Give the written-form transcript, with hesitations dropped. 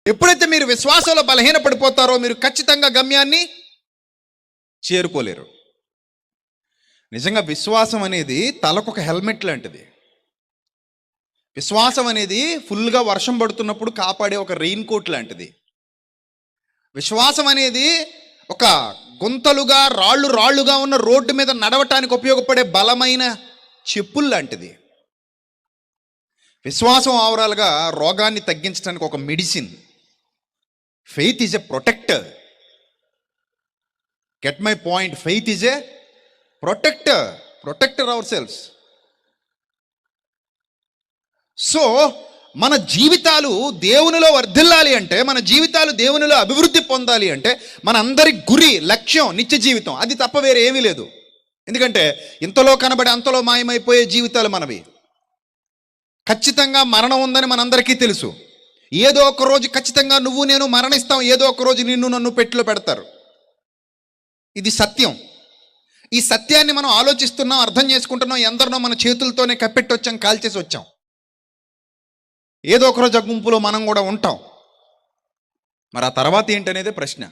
ఎప్పుడైతే మీరు విశ్వాసంలో బలహీనపడిపోతారో మీరు ఖచ్చితంగా గమ్యాన్ని చేరుకోలేరు. నిజంగా విశ్వాసం అనేది తలకొక హెల్మెట్ లాంటిది. విశ్వాసం అనేది ఫుల్గా వర్షం పడుతున్నప్పుడు కాపాడే ఒక రెయిన్ కోట్ లాంటిది. విశ్వాసం అనేది ఒక గుంతలుగా రాళ్ళుగా ఉన్న రోడ్డు మీద నడవటానికి ఉపయోగపడే బలమైన చెప్పులు లాంటిది. విశ్వాసం ఓవరాల్గా రోగాన్ని తగ్గించడానికి ఒక medicine. Faith is a protector. Get my point. Faith is a protector our cells. So మన జీవితాలు దేవునిలో వర్ధిల్లాలి అంటే, మన జీవితాలు దేవునిలో అభివృద్ధి పొందాలి అంటే మన అందరి గురి, లక్ష్యం నిత్య జీవితం. అది తప్ప వేరే ఏమీ లేదు. ఎందుకంటే ఇంతలో కనబడి అంతలో మాయమైపోయే జీవితాలు మనవి. ఖచ్చితంగా మరణం ఉందని మనందరికీ తెలుసు. ఏదో ఒక రోజు ఖచ్చితంగా నువ్వు నేను మరణిస్తాం. ఏదో ఒక రోజు నిన్ను నన్ను పెట్టెలో పెడతారు. ఇది సత్యం. ఈ సత్యాన్ని మనం ఆలోచిస్తున్నాం, అర్థం చేసుకుంటున్నాం. ఎందరినో మన చేతులతోనే కప్పెట్టి వచ్చాం, కాల్చేసి వచ్చాం. ఏదో ఒకరోజు ఆ గుంపులో మనం కూడా ఉంటాం. మరి ఆ తర్వాత ఏంటనేదే ప్రశ్న.